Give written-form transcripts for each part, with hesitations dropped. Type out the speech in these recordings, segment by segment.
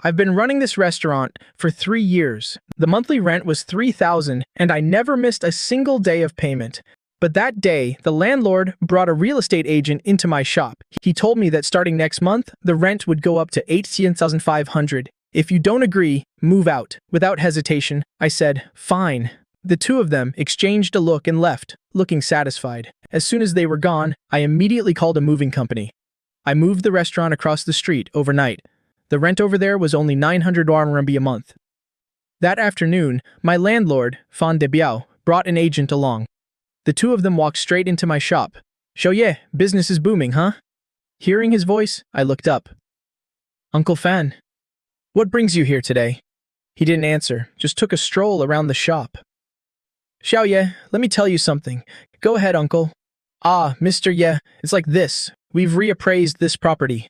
I've been running this restaurant for 3 years. The monthly rent was 3,000 and I never missed a single day of payment. But that day, the landlord brought a real estate agent into my shop. He told me that starting next month, the rent would go up to 18,500. If you don't agree, move out. Without hesitation, I said, fine. The two of them exchanged a look and left, looking satisfied. As soon as they were gone, I immediately called a moving company. I moved the restaurant across the street overnight. The rent over there was only 900 RMB a month. That afternoon, my landlord, Fan De Biao, brought an agent along. The two of them walked straight into my shop. "Xiaoye, business is booming, huh?" Hearing his voice, I looked up. "Uncle Fan, what brings you here today?" He didn't answer, just took a stroll around the shop. "Xiaoye, let me tell you something. Go ahead, uncle." "Ah, Mr. Ye, it's like this. We've reappraised this property.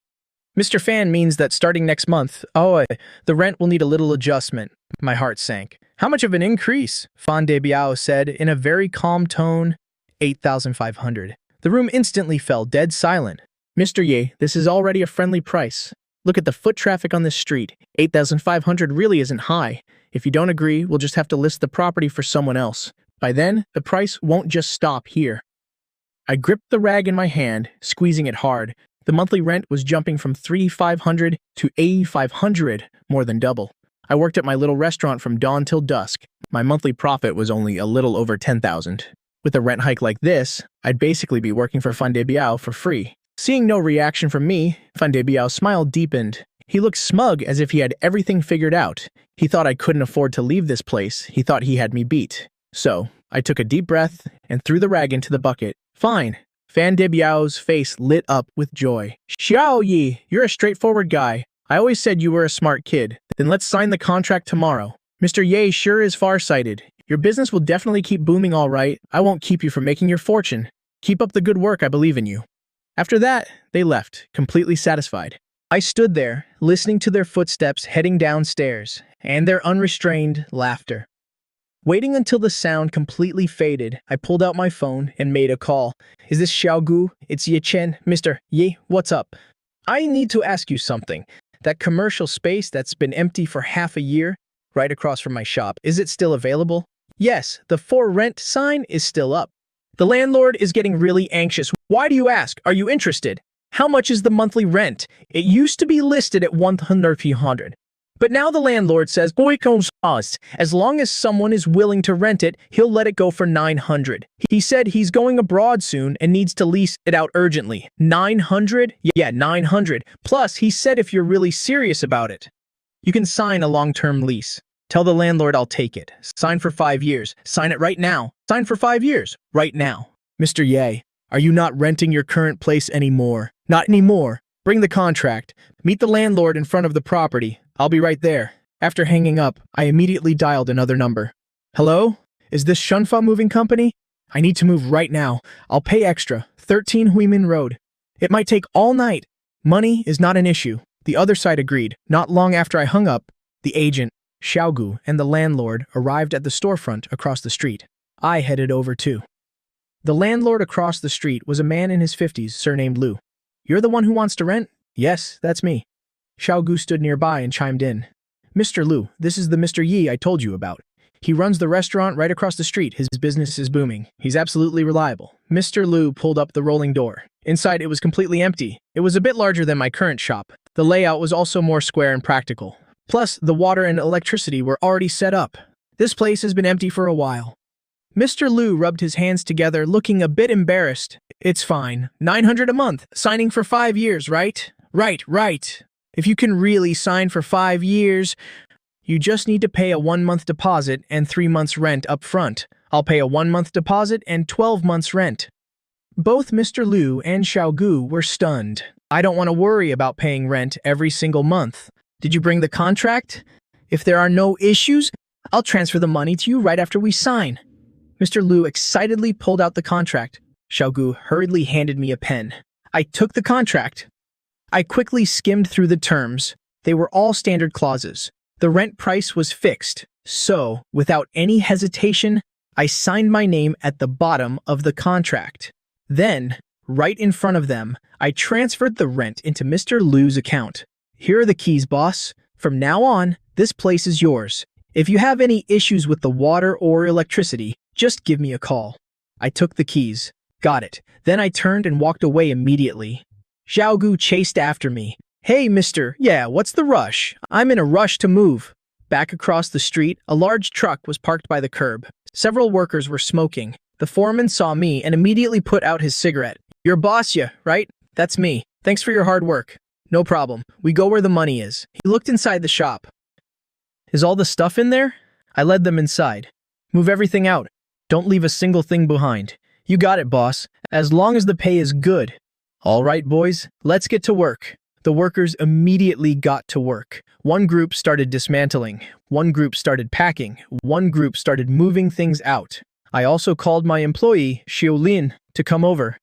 Mr. Fan means that starting next month, the rent will need a little adjustment." My heart sank. "How much of an increase?" Fan De Biao said in a very calm tone. 8,500. The room instantly fell dead silent. "Mr. Ye, this is already a friendly price. Look at the foot traffic on this street. 8,500 really isn't high. If you don't agree, we'll just have to list the property for someone else. By then, the price won't just stop here." I gripped the rag in my hand, squeezing it hard. The monthly rent was jumping from 3,500 to 8,500, more than double. I worked at my little restaurant from dawn till dusk. My monthly profit was only a little over 10,000. With a rent hike like this, I'd basically be working for Fan De Biao for free. Seeing no reaction from me, Fan De Biao's smile deepened. He looked smug as if he had everything figured out. He thought I couldn't afford to leave this place. He thought he had me beat. So, I took a deep breath and threw the rag into the bucket. "Fine." Fan De Biao's face lit up with joy. "Xiao Yi, you're a straightforward guy. I always said you were a smart kid. Then let's sign the contract tomorrow. Mr. Ye sure is farsighted. Your business will definitely keep booming all right. I won't keep you from making your fortune. Keep up the good work, I believe in you." After that, they left, completely satisfied. I stood there, listening to their footsteps heading downstairs, and their unrestrained laughter. Waiting until the sound completely faded, I pulled out my phone and made a call. "Is this Xiaogu? It's Ye Chen. Mr. Ye, what's up? I need to ask you something. That commercial space that's been empty for half a year, right across from my shop, is it still available?" "Yes, the for rent sign is still up. The landlord is getting really anxious." "Why do you ask? Are you interested? How much is the monthly rent? It used to be listed at 100. But now the landlord says, as long as someone is willing to rent it, he'll let it go for 900. He said he's going abroad soon and needs to lease it out urgently." 900? Yeah, 900. Plus, he said if you're really serious about it, you can sign a long-term lease. Tell the landlord I'll take it. Sign for 5 years. Sign it right now. Sign for 5 years. Right now. "Mr. Ye, are you not renting your current place anymore?" "Not anymore." "Bring the contract. Meet the landlord in front of the property. I'll be right there." After hanging up, I immediately dialed another number. "Hello? Is this Shunfa Moving Company? I need to move right now. I'll pay extra. 13 Huimin Road. It might take all night. Money is not an issue." The other side agreed. Not long after I hung up, the agent, Xiaogu, and the landlord arrived at the storefront across the street. I headed over too. The landlord across the street was a man in his 50s, surnamed Lu. "You're the one who wants to rent?" "Yes, that's me." Xiaogu stood nearby and chimed in. "Mr. Lu, this is the Mr. Yi I told you about. He runs the restaurant right across the street. His business is booming. He's absolutely reliable." Mr. Lu pulled up the rolling door. Inside, it was completely empty. It was a bit larger than my current shop. The layout was also more square and practical. Plus, the water and electricity were already set up. This place has been empty for a while. Mr. Lu rubbed his hands together, looking a bit embarrassed. "It's fine. 900 a month. Signing for 5 years, right?" Right. If you can really sign for 5 years, you just need to pay a 1-month deposit and 3 months rent up front. I'll pay a 1-month deposit and 12 months rent." Both Mr. Lu and Xiaogu were stunned. "I don't want to worry about paying rent every single month. Did you bring the contract? If there are no issues, I'll transfer the money to you right after we sign." Mr. Lu excitedly pulled out the contract. Xiaogu hurriedly handed me a pen. I took the contract. I quickly skimmed through the terms. They were all standard clauses. The rent price was fixed. So, without any hesitation, I signed my name at the bottom of the contract. Then, right in front of them, I transferred the rent into Mr. Lu's account. "Here are the keys, boss. From now on, this place is yours. If you have any issues with the water or electricity, just give me a call. I took the keys. Got it. Then I turned and walked away immediately. Xiaogu chased after me. Hey, mister, yeah, what's the rush? I'm in a rush to move. Back across the street, a large truck was parked by the curb. Several workers were smoking. The foreman saw me and immediately put out his cigarette. You're boss, ya, right? That's me. Thanks for your hard work. No problem. We go where the money is. He looked inside the shop. Is all the stuff in there? I led them inside. Move everything out. Don't leave a single thing behind. You got it, boss. As long as the pay is good. All right, boys, let's get to work. The workers immediately got to work. One group started dismantling. One group started packing. One group started moving things out. I also called my employee, Xiaolin, to come over.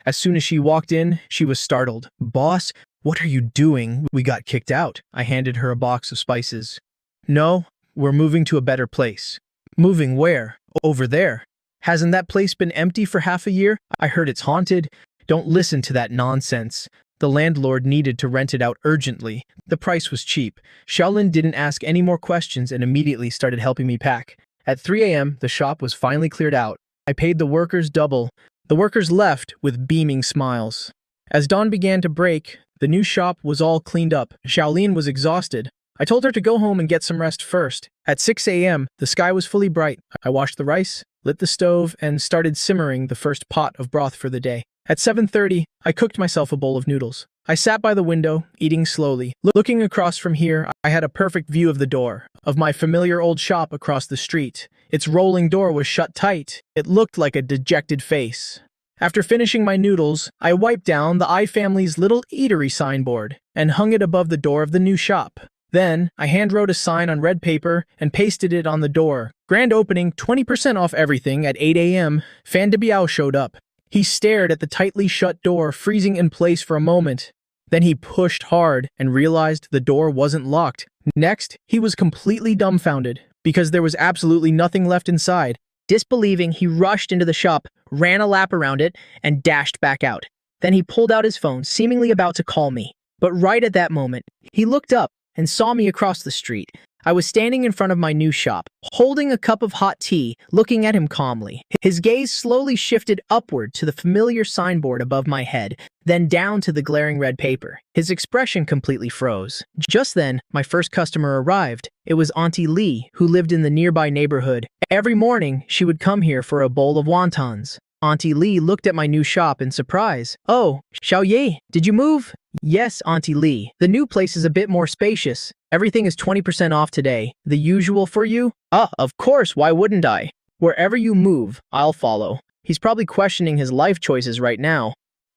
As soon as she walked in, she was startled. Boss, what are you doing? We got kicked out. I handed her a box of spices. No, we're moving to a better place. Moving where? Over there. Hasn't that place been empty for half a year? I heard it's haunted. Don't listen to that nonsense. The landlord needed to rent it out urgently. The price was cheap. Xiaolin didn't ask any more questions and immediately started helping me pack. At 3 a.m., the shop was finally cleared out. I paid the workers double. The workers left with beaming smiles. As dawn began to break, the new shop was all cleaned up. Xiaolin was exhausted. I told her to go home and get some rest first. At 6 a.m., the sky was fully bright. I washed the rice, lit the stove, and started simmering the first pot of broth for the day. At 7:30, I cooked myself a bowl of noodles. I sat by the window, eating slowly. Looking across from here, I had a perfect view of the door, of my familiar old shop across the street. Its rolling door was shut tight. It looked like a dejected face. After finishing my noodles, I wiped down the I family's little eatery signboard and hung it above the door of the new shop. Then, I handwrote a sign on red paper and pasted it on the door. Grand opening, 20% off everything at 8 a.m. Fan de Biao showed up. He stared at the tightly shut door, freezing in place for a moment. Then he pushed hard and realized the door wasn't locked. Next, he was completely dumbfounded because there was absolutely nothing left inside. Disbelieving, he rushed into the shop, ran a lap around it, and dashed back out. Then he pulled out his phone, seemingly about to call me. But right at that moment, he looked up and saw me across the street. I was standing in front of my new shop, holding a cup of hot tea, looking at him calmly. His gaze slowly shifted upward to the familiar signboard above my head, then down to the glaring red paper. His expression completely froze. Just then, my first customer arrived. It was Auntie Lee, who lived in the nearby neighborhood. Every morning, she would come here for a bowl of wontons. Auntie Lee looked at my new shop in surprise. Oh, Xiaoye, did you move? Yes, Auntie Lee. The new place is a bit more spacious. Everything is 20% off today. The usual for you? Of course, why wouldn't I? Wherever you move, I'll follow. He's probably questioning his life choices right now.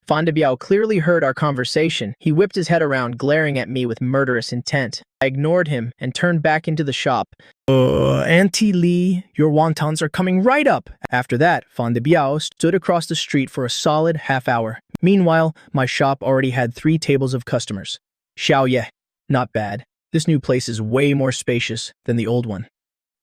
Fan de Biao clearly heard our conversation. He whipped his head around, glaring at me with murderous intent. I ignored him and turned back into the shop. Auntie Lee, your wontons are coming right up. After that, Fan de Biao stood across the street for a solid half hour. Meanwhile, my shop already had 3 tables of customers. Xiaoye, not bad. This new place is way more spacious than the old one.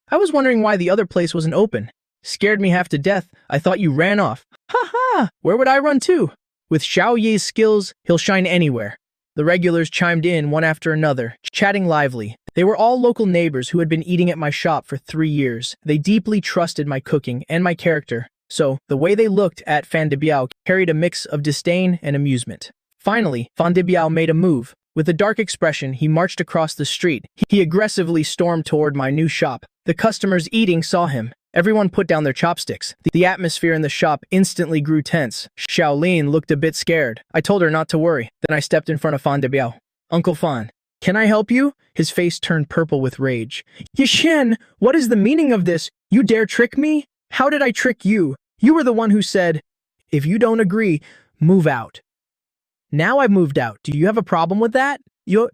I was wondering why the other place wasn't open. Scared me half to death. I thought you ran off. Ha ha! Where would I run to? With Xiaoye's skills, he'll shine anywhere. The regulars chimed in one after another, chatting lively. They were all local neighbors who had been eating at my shop for 3 years. They deeply trusted my cooking and my character. So, the way they looked at Fan de Biao carried a mix of disdain and amusement. Finally, Fan de Biao made a move. With a dark expression, he marched across the street. He aggressively stormed toward my new shop. The customers eating saw him. Everyone put down their chopsticks. The atmosphere in the shop instantly grew tense. Xiaolin looked a bit scared. I told her not to worry. Then I stepped in front of Fan de Biao. Uncle Fan, can I help you? His face turned purple with rage. Yishen, what is the meaning of this? You dare trick me? How did I trick you? You were the one who said, if you don't agree, move out. Now I've moved out. Do you have a problem with that? You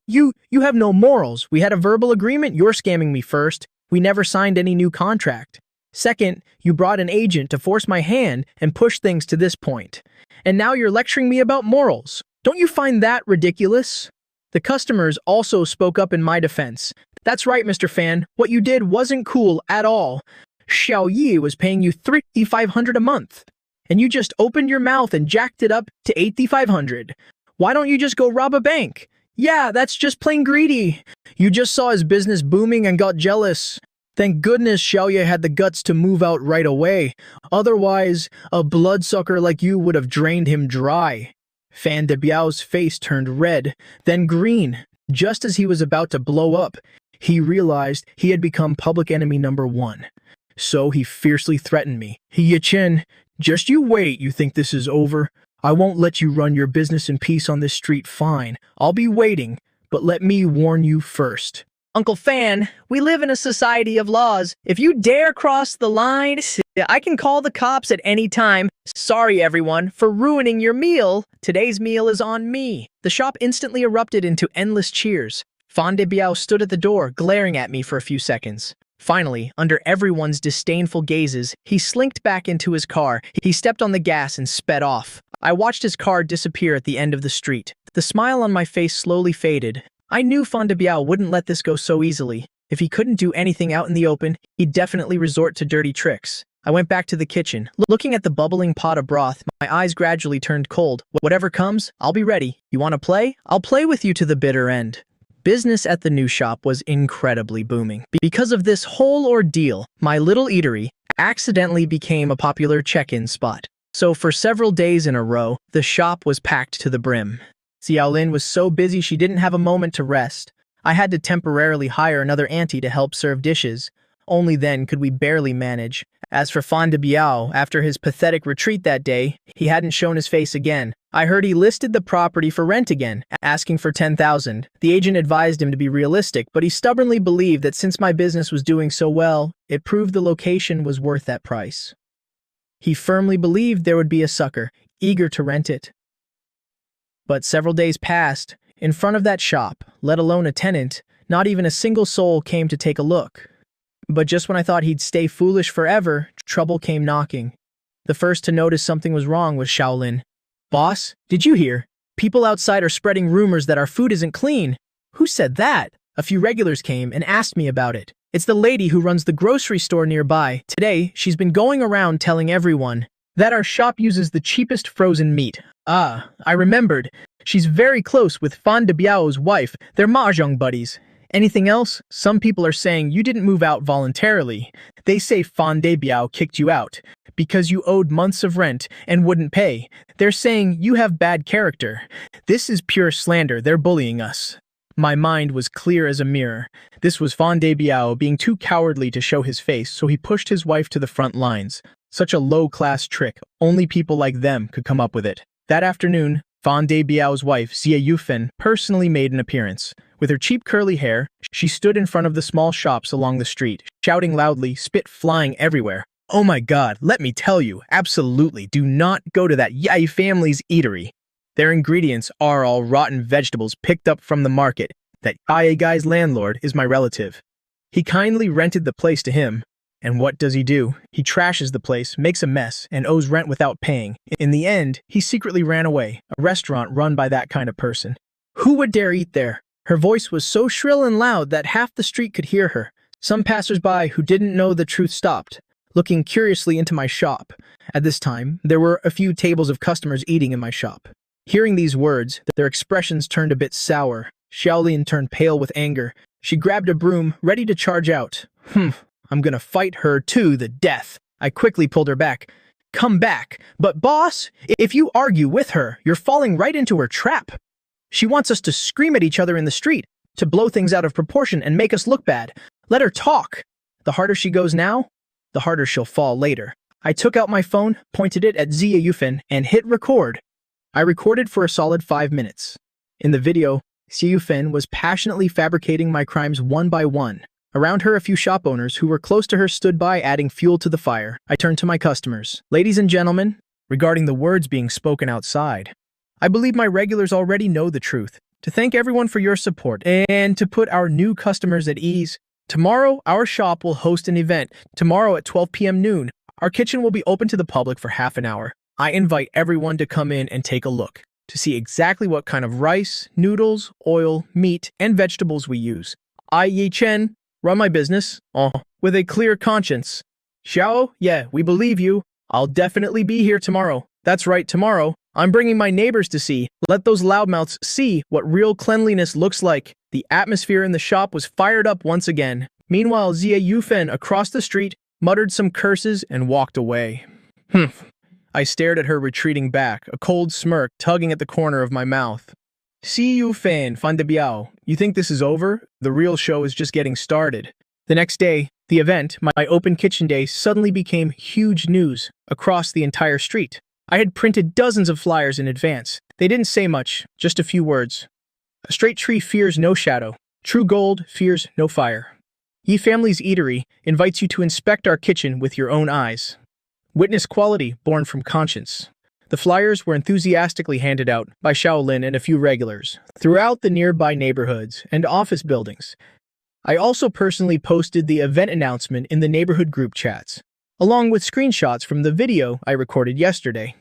have no morals. We had a verbal agreement. You're scamming me first. We never signed any new contract. Second, you brought an agent to force my hand and push things to this point. And now you're lecturing me about morals. Don't you find that ridiculous? The customers also spoke up in my defense. That's right, Mr. Fan. What you did wasn't cool at all. Xiao Yi was paying you $3,500 a month. And you just opened your mouth and jacked it up to $8,500. Why don't you just go rob a bank? Yeah, that's just plain greedy. You just saw his business booming and got jealous. Thank goodness Xiaoye had the guts to move out right away. Otherwise, a bloodsucker like you would have drained him dry. Fan de Biao's face turned red, then green. Just as he was about to blow up, he realized he had become public enemy number one. So he fiercely threatened me. Ye Chen, just you wait, you think this is over? I won't let you run your business in peace on this street, fine. I'll be waiting, but let me warn you first. Uncle Fan, we live in a society of laws. If you dare cross the line, I can call the cops at any time. Sorry, everyone, for ruining your meal. Today's meal is on me. The shop instantly erupted into endless cheers. Fan de Biao stood at the door, glaring at me for a few seconds. Finally, under everyone's disdainful gazes, he slinked back into his car. He stepped on the gas and sped off. I watched his car disappear at the end of the street. The smile on my face slowly faded. I knew Fan de Biao wouldn't let this go so easily. If he couldn't do anything out in the open, he'd definitely resort to dirty tricks. I went back to the kitchen. Looking at the bubbling pot of broth, my eyes gradually turned cold. Whatever comes, I'll be ready. You want to play? I'll play with you to the bitter end. Business at the new shop was incredibly booming. Because of this whole ordeal, my little eatery accidentally became a popular check-in spot. So for several days in a row, the shop was packed to the brim. Xiaolin was so busy she didn't have a moment to rest. I had to temporarily hire another auntie to help serve dishes. Only then could we barely manage. As for Fan de Biao, after his pathetic retreat that day, he hadn't shown his face again. I heard he listed the property for rent again, asking for 10,000. The agent advised him to be realistic, but he stubbornly believed that since my business was doing so well, it proved the location was worth that price. He firmly believed there would be a sucker, eager to rent it. But several days passed. In front of that shop, let alone a tenant, not even a single soul came to take a look. But just when I thought he'd stay foolish forever, trouble came knocking. The first to notice something was wrong was Xiaolin. Boss, did you hear? People outside are spreading rumors that our food isn't clean. Who said that? A few regulars came and asked me about it. It's the lady who runs the grocery store nearby. Today, she's been going around telling everyone that our shop uses the cheapest frozen meat. Ah, I remembered. She's very close with Fan de Biao's wife. They're mahjong buddies. Anything else? Some people are saying you didn't move out voluntarily. They say Fan de Biao kicked you out because you owed months of rent and wouldn't pay. They're saying you have bad character. This is pure slander. They're bullying us. My mind was clear as a mirror. This was Fan de Biao being too cowardly to show his face, so he pushed his wife to the front lines. Such a low-class trick. Only people like them could come up with it. That afternoon, Fan de Biao's wife, Xie Yufen, personally made an appearance. With her cheap curly hair, she stood in front of the small shops along the street, shouting loudly, spit flying everywhere. Oh my god, let me tell you, absolutely do not go to that Yai family's eatery. Their ingredients are all rotten vegetables picked up from the market. That Yai guy's landlord is my relative. He kindly rented the place to him. And what does he do? He trashes the place, makes a mess, and owes rent without paying. In the end, he secretly ran away, a restaurant run by that kind of person. Who would dare eat there? Her voice was so shrill and loud that half the street could hear her. Some passers-by who didn't know the truth stopped, looking curiously into my shop. At this time, there were a few tables of customers eating in my shop. Hearing these words, their expressions turned a bit sour. Xiaolin turned pale with anger. She grabbed a broom, ready to charge out. I'm gonna fight her to the death. I quickly pulled her back. Come back. But boss, if you argue with her, you're falling right into her trap. She wants us to scream at each other in the street, to blow things out of proportion and make us look bad. Let her talk. The harder she goes now, the harder she'll fall later. I took out my phone, pointed it at Xie Yufen, and hit record. I recorded for a solid 5 minutes. In the video, Xie Yufen was passionately fabricating my crimes one by one. Around her, a few shop owners who were close to her stood by, adding fuel to the fire. I turned to my customers. Ladies and gentlemen, regarding the words being spoken outside, I believe my regulars already know the truth. To thank everyone for your support and to put our new customers at ease, tomorrow our shop will host an event. Tomorrow at 12 p.m. noon, our kitchen will be open to the public for half an hour. I invite everyone to come in and take a look, to see exactly what kind of rice, noodles, oil, meat, and vegetables we use. I, Yi Chen, run my business, with a clear conscience. Xiao, yeah, we believe you. I'll definitely be here tomorrow. That's right, tomorrow. I'm bringing my neighbors to see. Let those loudmouths see what real cleanliness looks like. The atmosphere in the shop was fired up once again. Meanwhile, Xie Yufen across the street muttered some curses and walked away. Humph. I stared at her retreating back, a cold smirk tugging at the corner of my mouth. See you, Fan de Biao. You think this is over? The real show is just getting started. The next day, the event, my open kitchen day, suddenly became huge news across the entire street. I had printed dozens of flyers in advance. They didn't say much, just a few words. A straight tree fears no shadow. True gold fears no fire. Yi Family's Eatery invites you to inspect our kitchen with your own eyes. Witness quality born from conscience. The flyers were enthusiastically handed out by Shaolin and a few regulars throughout the nearby neighborhoods and office buildings. I also personally posted the event announcement in the neighborhood group chats, along with screenshots from the video I recorded yesterday.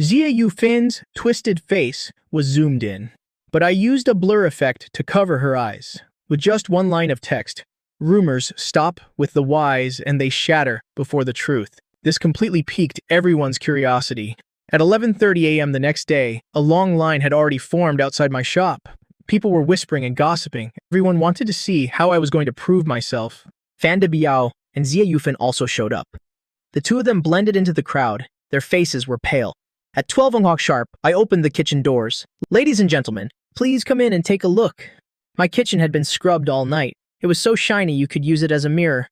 Xie Yufin's twisted face was zoomed in, but I used a blur effect to cover her eyes. With just one line of text, rumors stop with the wise and they shatter before the truth. This completely piqued everyone's curiosity. At 11:30 a.m. the next day, a long line had already formed outside my shop. People were whispering and gossiping. Everyone wanted to see how I was going to prove myself. Fan de Biao and Xie Yufan also showed up. The two of them blended into the crowd. Their faces were pale. At 12 o'clock sharp, I opened the kitchen doors. Ladies and gentlemen, please come in and take a look. My kitchen had been scrubbed all night. It was so shiny you could use it as a mirror.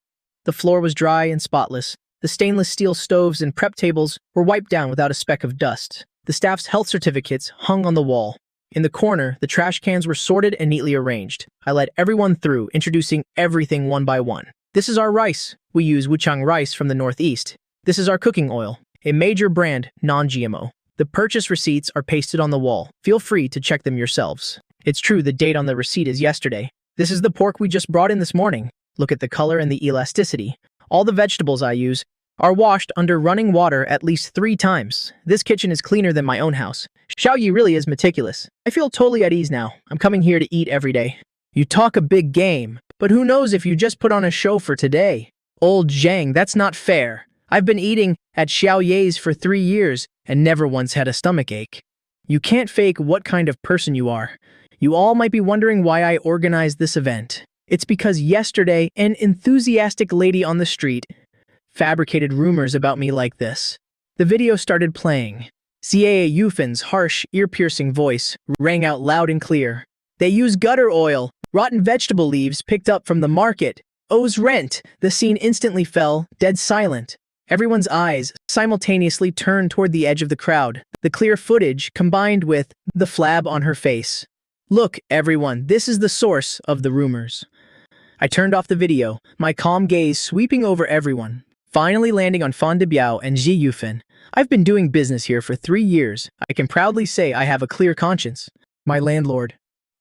The floor was dry and spotless. The stainless steel stoves and prep tables were wiped down without a speck of dust. The staff's health certificates hung on the wall. In the corner, the trash cans were sorted and neatly arranged. I led everyone through, introducing everything one by one. This is our rice. We use Wuchang rice from the Northeast. This is our cooking oil, a major brand, non-GMO. The purchase receipts are pasted on the wall. Feel free to check them yourselves. It's true, the date on the receipt is yesterday. This is the pork we just brought in this morning. Look at the color and the elasticity. All the vegetables I use are washed under running water at least 3 times. This kitchen is cleaner than my own house. Xiaoyi really is meticulous. I feel totally at ease now. I'm coming here to eat every day. You talk a big game, but who knows if you just put on a show for today? Old Zhang, that's not fair. I've been eating at Xiaoye's for 3 years and never once had a stomachache. You can't fake what kind of person you are. You all might be wondering why I organized this event. It's because yesterday, an enthusiastic lady on the street fabricated rumors about me like this. The video started playing. Xie Yufin's harsh, ear-piercing voice rang out loud and clear. They use gutter oil, rotten vegetable leaves picked up from the market, owes rent. The scene instantly fell, dead silent. Everyone's eyes simultaneously turned toward the edge of the crowd. The clear footage combined with the flab on her face. Look, everyone, this is the source of the rumors. I turned off the video, my calm gaze sweeping over everyone, finally landing on Fan de Biao and Xie Yufan. I've been doing business here for 3 years. I can proudly say I have a clear conscience. My landlord,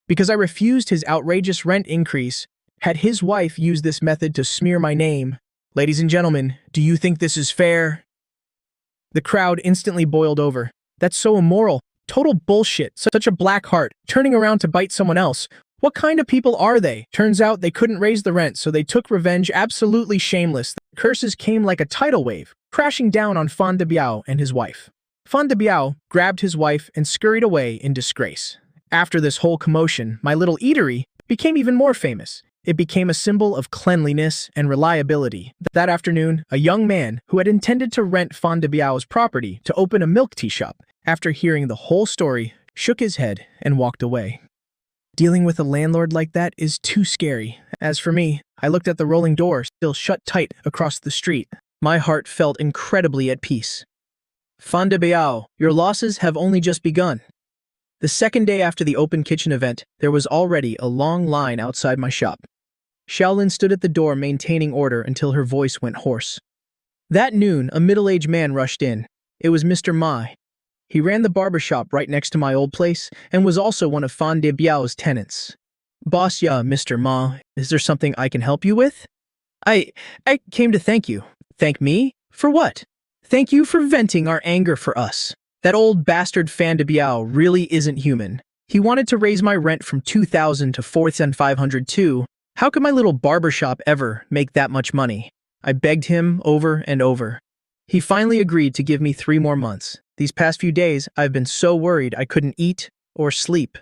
because I refused his outrageous rent increase, had his wife use this method to smear my name. Ladies and gentlemen, do you think this is fair? The crowd instantly boiled over. That's so immoral. Total bullshit. Such a black heart, turning around to bite someone else. What kind of people are they? Turns out they couldn't raise the rent, so they took revenge. Absolutely shameless. The curses came like a tidal wave, crashing down on Fan de Biao and his wife. Fan de Biao grabbed his wife and scurried away in disgrace. After this whole commotion, my little eatery became even more famous. It became a symbol of cleanliness and reliability. That afternoon, a young man who had intended to rent Fan de Biao's property to open a milk tea shop, after hearing the whole story, shook his head and walked away. Dealing with a landlord like that is too scary. As for me, I looked at the rolling door still shut tight across the street. My heart felt incredibly at peace. Fan de Biao, your losses have only just begun. The second day after the open kitchen event, there was already a long line outside my shop. Shaolin stood at the door maintaining order until her voice went hoarse. That noon, a middle-aged man rushed in. It was Mr. Ma. He ran the barber shop right next to my old place and was also one of Fan de Biao's tenants. Boss, yeah, Mr. Ma, is there something I can help you with? I came to thank you. Thank me? For what? Thank you for venting our anger for us. That old bastard Fan de Biao really isn't human. He wanted to raise my rent from 2,000 to 4,500 too. How could my little barber shop ever make that much money? I begged him over and over. He finally agreed to give me 3 more months. These past few days, I've been so worried I couldn't eat or sleep.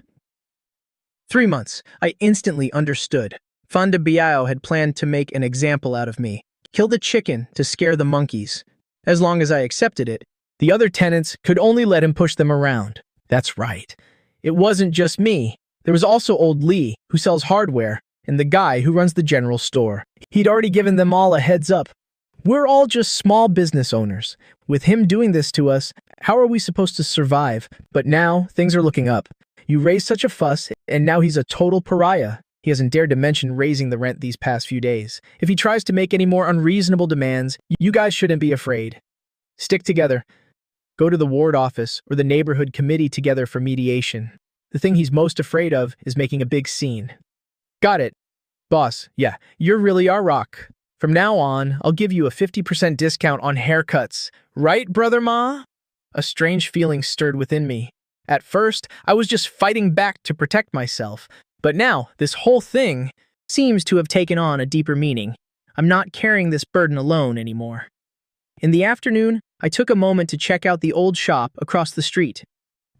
3 months. I instantly understood. Fonda Biao had planned to make an example out of me. Kill the chicken to scare the monkeys. As long as I accepted it, the other tenants could only let him push them around. That's right. It wasn't just me. There was also old Lee, who sells hardware, and the guy who runs the general store. He'd already given them all a heads up. We're all just small business owners. With him doing this to us, how are we supposed to survive? But now, things are looking up. You raised such a fuss, and now he's a total pariah. He hasn't dared to mention raising the rent these past few days. If he tries to make any more unreasonable demands, you guys shouldn't be afraid. Stick together. Go to the ward office or the neighborhood committee together for mediation. The thing he's most afraid of is making a big scene. Got it. Boss, yeah, you're really our rock. From now on, I'll give you a 50% discount on haircuts. Right, Brother Ma? A strange feeling stirred within me. At first, I was just fighting back to protect myself. But now, this whole thing seems to have taken on a deeper meaning. I'm not carrying this burden alone anymore. In the afternoon, I took a moment to check out the old shop across the street.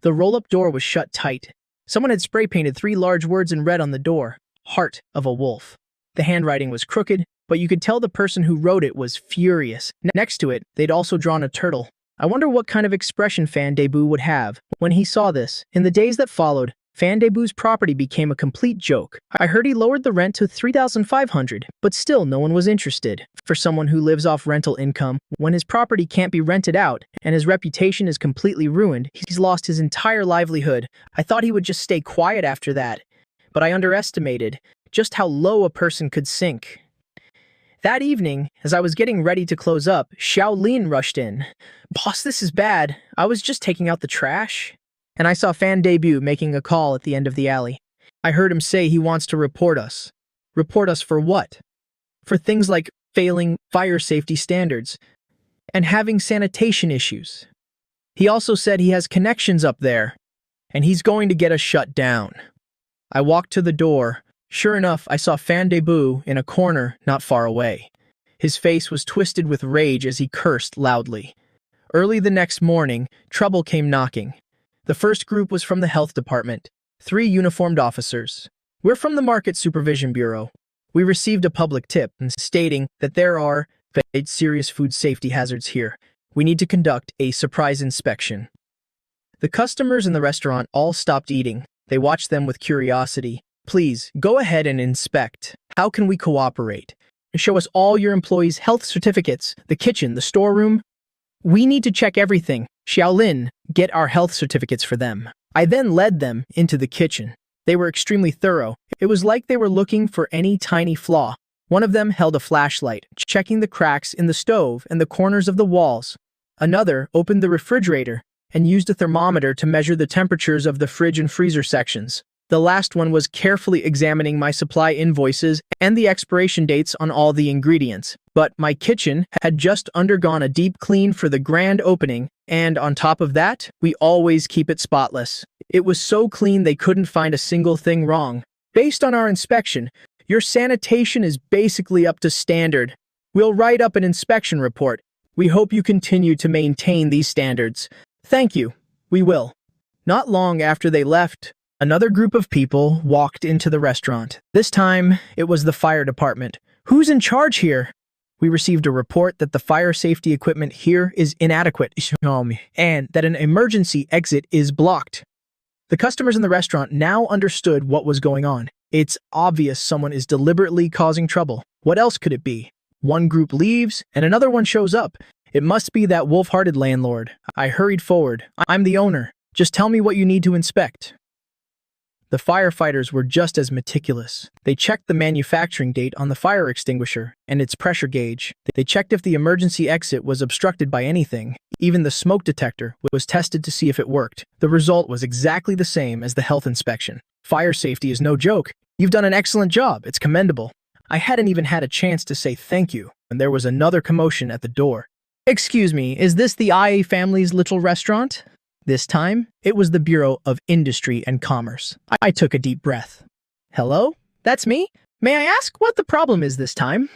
The roll-up door was shut tight. Someone had spray-painted 3 large words in red on the door, Heart of a Wolf. The handwriting was crooked, but you could tell the person who wrote it was furious. Next to it, they'd also drawn a turtle. I wonder what kind of expression Fan Debut would have when he saw this. In the days that followed, Fan Debu's property became a complete joke. I heard he lowered the rent to $3,500, but still no one was interested. For someone who lives off rental income, when his property can't be rented out and his reputation is completely ruined, he's lost his entire livelihood. I thought he would just stay quiet after that, but I underestimated just how low a person could sink. That evening, as I was getting ready to close up, Xiaolin rushed in. Boss, this is bad. I was just taking out the trash. And I saw Fan Debut making a call at the end of the alley. I heard him say he wants to report us. Report us for what? For things like failing fire safety standards and having sanitation issues. He also said he has connections up there, and he's going to get us shut down. I walked to the door. Sure enough, I saw Fan Debut in a corner not far away. His face was twisted with rage as he cursed loudly. Early the next morning, trouble came knocking. The first group was from the health department, 3 uniformed officers. We're from the Market Supervision Bureau. We received a public tip stating that there are serious food safety hazards here. We need to conduct a surprise inspection. The customers in the restaurant all stopped eating. They watched them with curiosity. Please, go ahead and inspect. How can we cooperate? Show us all your employees' health certificates, the kitchen, the storeroom. We need to check everything. Xiaolin, get our health certificates for them. I then led them into the kitchen. They were extremely thorough. It was like they were looking for any tiny flaw. One of them held a flashlight, checking the cracks in the stove and the corners of the walls. Another opened the refrigerator and used a thermometer to measure the temperatures of the fridge and freezer sections. The last one was carefully examining my supply invoices and the expiration dates on all the ingredients. But my kitchen had just undergone a deep clean for the grand opening, and on top of that, we always keep it spotless. It was so clean they couldn't find a single thing wrong. Based on our inspection, your sanitation is basically up to standard. We'll write up an inspection report. We hope you continue to maintain these standards. Thank you. We will. Not long after they left, another group of people walked into the restaurant. This time, it was the fire department. Who's in charge here? We received a report that the fire safety equipment here is inadequate, and that an emergency exit is blocked. The customers in the restaurant now understood what was going on. It's obvious someone is deliberately causing trouble. What else could it be? One group leaves, and another one shows up. It must be that wolf-hearted landlord. I hurried forward. I'm the owner. Just tell me what you need to inspect. The firefighters were just as meticulous. They checked the manufacturing date on the fire extinguisher and its pressure gauge. They checked if the emergency exit was obstructed by anything. Even the smoke detector was tested to see if it worked. The result was exactly the same as the health inspection. Fire safety is no joke. You've done an excellent job. It's commendable. I hadn't even had a chance to say thank you, and there was another commotion at the door. Excuse me, is this the IA family's little restaurant? This time, it was the Bureau of Industry and Commerce. I took a deep breath. Hello? That's me? May I ask what the problem is this time?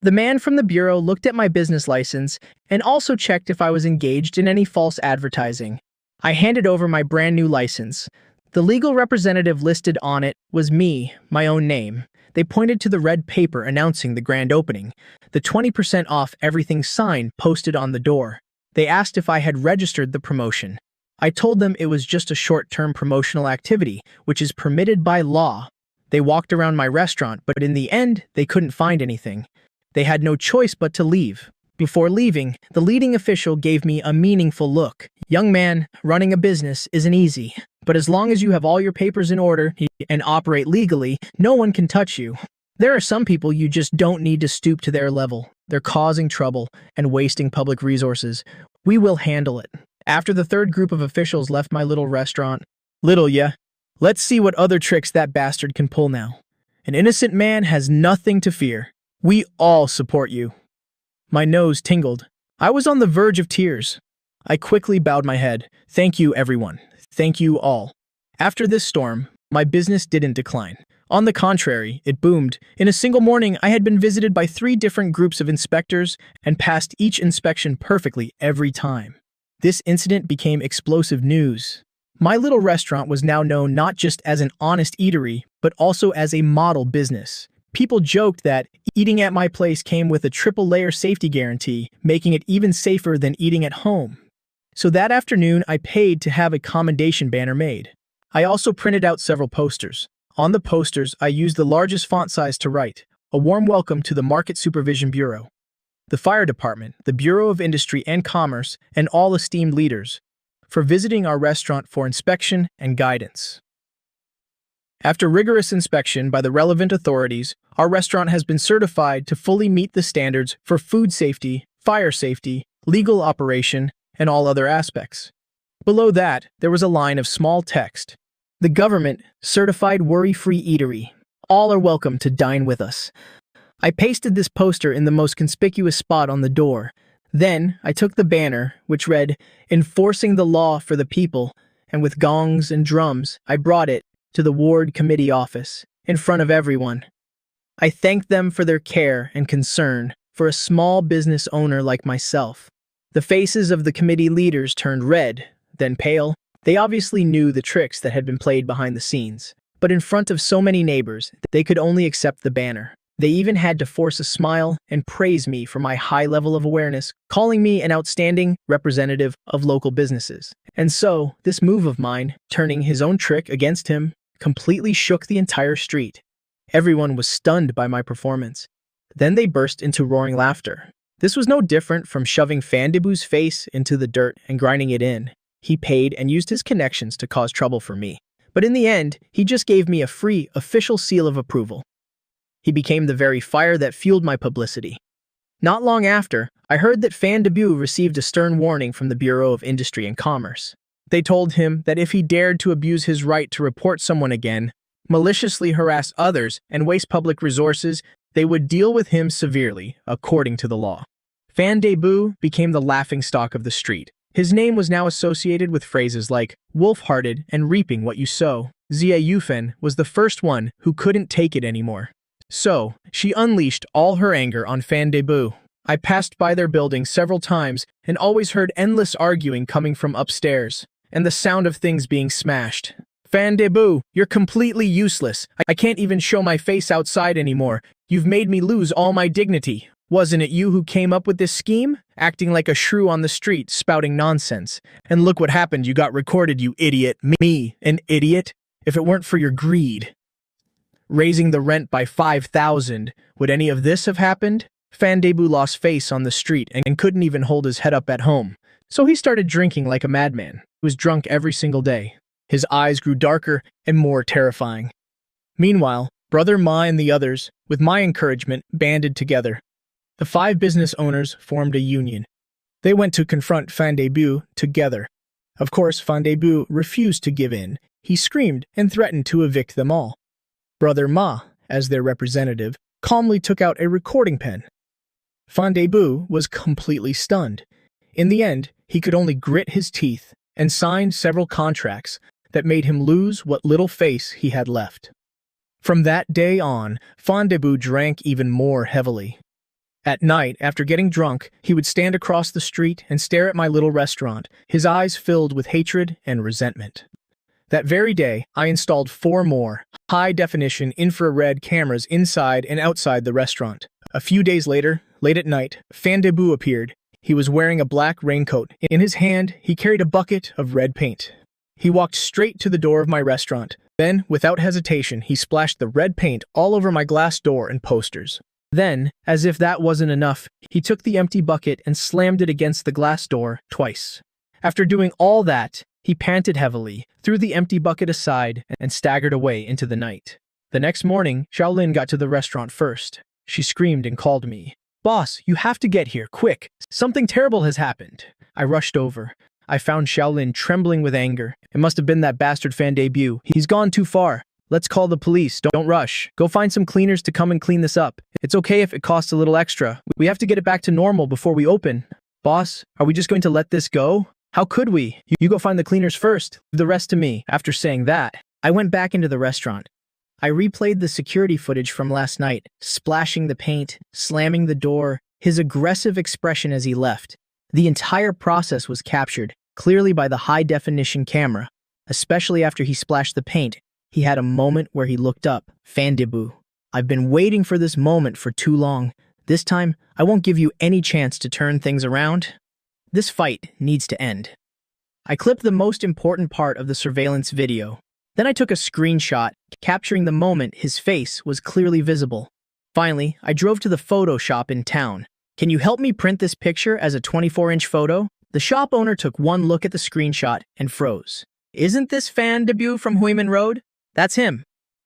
The man from the bureau looked at my business license and also checked if I was engaged in any false advertising. I handed over my brand new license. The legal representative listed on it was me, my own name. They pointed to the red paper announcing the grand opening, the 20% off everything sign posted on the door. They asked if I had registered the promotion. I told them it was just a short-term promotional activity, which is permitted by law. They walked around my restaurant, but in the end, they couldn't find anything. They had no choice but to leave. Before leaving, the leading official gave me a meaningful look. Young man, running a business isn't easy, but as long as you have all your papers in order and operate legally, no one can touch you. There are some people you just don't need to stoop to their level. They're causing trouble and wasting public resources. We will handle it. After the third group of officials left my little restaurant, little, yeah. Let's see what other tricks that bastard can pull now. An innocent man has nothing to fear. We all support you. My nose tingled. I was on the verge of tears. I quickly bowed my head. Thank you, everyone. Thank you all. After this storm, my business didn't decline. On the contrary, it boomed. In a single morning, I had been visited by 3 different groups of inspectors and passed each inspection perfectly every time. This incident became explosive news. My little restaurant was now known not just as an honest eatery, but also as a model business. People joked that eating at my place came with a triple-layer safety guarantee, making it even safer than eating at home. So that afternoon, I paid to have a commendation banner made. I also printed out several posters. On the posters, I used the largest font size to write, "A warm welcome to the Market Supervision Bureau, the Fire Department, the Bureau of Industry and Commerce, and all esteemed leaders, for visiting our restaurant for inspection and guidance." After rigorous inspection by the relevant authorities, our restaurant has been certified to fully meet the standards for food safety, fire safety, legal operation, and all other aspects. Below that, there was a line of small text. The government certified worry-free eatery. All are welcome to dine with us. I pasted this poster in the most conspicuous spot on the door. Then, I took the banner, which read, "Enforcing the law for the people," and with gongs and drums, I brought it to the ward committee office, in front of everyone. I thanked them for their care and concern for a small business owner like myself. The faces of the committee leaders turned red, then pale. They obviously knew the tricks that had been played behind the scenes, but in front of so many neighbors, they could only accept the banner. They even had to force a smile and praise me for my high level of awareness, calling me an outstanding representative of local businesses. And so, this move of mine, turning his own trick against him, completely shook the entire street. Everyone was stunned by my performance. Then they burst into roaring laughter. This was no different from shoving Fandebu's face into the dirt and grinding it in. He paid and used his connections to cause trouble for me. But in the end, he just gave me a free, official seal of approval. He became the very fire that fueled my publicity. Not long after, I heard that Fandebu received a stern warning from the Bureau of Industry and Commerce. They told him that if he dared to abuse his right to report someone again, maliciously harass others, and waste public resources, they would deal with him severely, according to the law. Fandebu became the laughingstock of the street. His name was now associated with phrases like wolf-hearted and reaping what you sow. Xia Yufen was the first one who couldn't take it anymore. So, she unleashed all her anger on Fandebu. I passed by their building several times and always heard endless arguing coming from upstairs, and the sound of things being smashed. Fandebu, you're completely useless. I can't even show my face outside anymore. You've made me lose all my dignity. Wasn't it you who came up with this scheme? Acting like a shrew on the street, spouting nonsense. And look what happened, you got recorded, you idiot. Me, an idiot? If it weren't for your greed. Raising the rent by 5,000, would any of this have happened? Fandebu lost face on the street and couldn't even hold his head up at home. So he started drinking like a madman. He was drunk every single day. His eyes grew darker and more terrifying. Meanwhile, Brother Ma and the others, with my encouragement, banded together. The 5 business owners formed a union. They went to confront Fandebu together. Of course, Fandebu refused to give in. He screamed and threatened to evict them all. Brother Ma, as their representative, calmly took out a recording pen. Fandebu was completely stunned. In the end, he could only grit his teeth and signed several contracts that made him lose what little face he had left. From that day on, Fandebu drank even more heavily. At night, after getting drunk, he would stand across the street and stare at my little restaurant, his eyes filled with hatred and resentment. That very day, I installed 4 more high-definition infrared cameras inside and outside the restaurant. A few days later, late at night, Fan Debut appeared. He was wearing a black raincoat. In his hand, he carried a bucket of red paint. He walked straight to the door of my restaurant. Then, without hesitation, he splashed the red paint all over my glass door and posters. Then, as if that wasn't enough, he took the empty bucket and slammed it against the glass door twice. After doing all that, he panted heavily, threw the empty bucket aside, and staggered away into the night. The next morning, Xiaolin got to the restaurant first. She screamed and called me. "Boss, you have to get here, quick! Something terrible has happened!" I rushed over. I found Xiaolin trembling with anger. It must have been that bastard Fan Debut. He's gone too far. Let's call the police. Don't rush. Go find some cleaners to come and clean this up. It's okay if it costs a little extra. We have to get it back to normal before we open. Boss, are we just going to let this go? How could we? You go find the cleaners first. Leave the rest to me. After saying that, I went back into the restaurant. I replayed the security footage from last night, splashing the paint, slamming the door, his aggressive expression as he left. The entire process was captured, clearly by the high-definition camera. Especially after he splashed the paint, he had a moment where he looked up. Fan Debut. I've been waiting for this moment for too long. This time, I won't give you any chance to turn things around. This fight needs to end. I clipped the most important part of the surveillance video. Then I took a screenshot, capturing the moment his face was clearly visible. Finally, I drove to the photo shop in town. "Can you help me print this picture as a 24-inch photo?" The shop owner took one look at the screenshot and froze. "Isn't this Fan Debut from Huiman Road? That's him.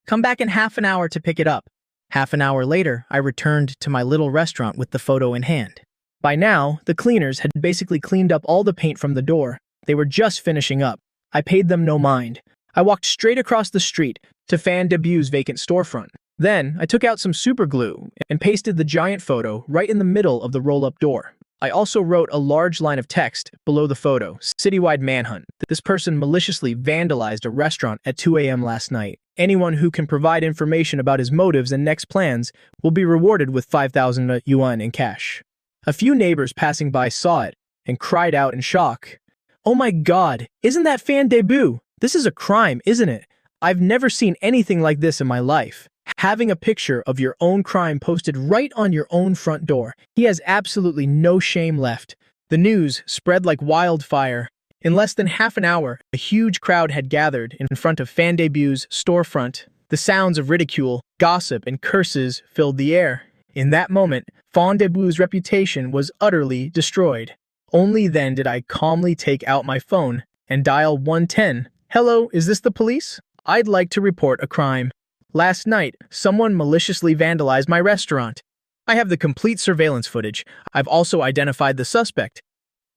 Come back in half an hour to pick it up." Half an hour later, I returned to my little restaurant with the photo in hand. By now, the cleaners had basically cleaned up all the paint from the door. They were just finishing up. I paid them no mind. I walked straight across the street to Fan Debut's vacant storefront. Then, I took out some super glue and pasted the giant photo right in the middle of the roll-up door. I also wrote a large line of text below the photo, "Citywide manhunt. This person maliciously vandalized a restaurant at 2 a.m. last night. Anyone who can provide information about his motives and next plans will be rewarded with 5,000 yuan in cash." A few neighbors passing by saw it and cried out in shock. "Oh my god, isn't that Fan Debut? This is a crime, isn't it? I've never seen anything like this in my life. Having a picture of your own crime posted right on your own front door. He has absolutely no shame left." The news spread like wildfire. In less than half an hour, a huge crowd had gathered in front of Fan Debut's storefront. The sounds of ridicule, gossip, and curses filled the air. In that moment, Fan Debut's reputation was utterly destroyed. Only then did I calmly take out my phone and dial 110. "Hello, is this the police? I'd like to report a crime. Last night, someone maliciously vandalized my restaurant. I have the complete surveillance footage. I've also identified the suspect."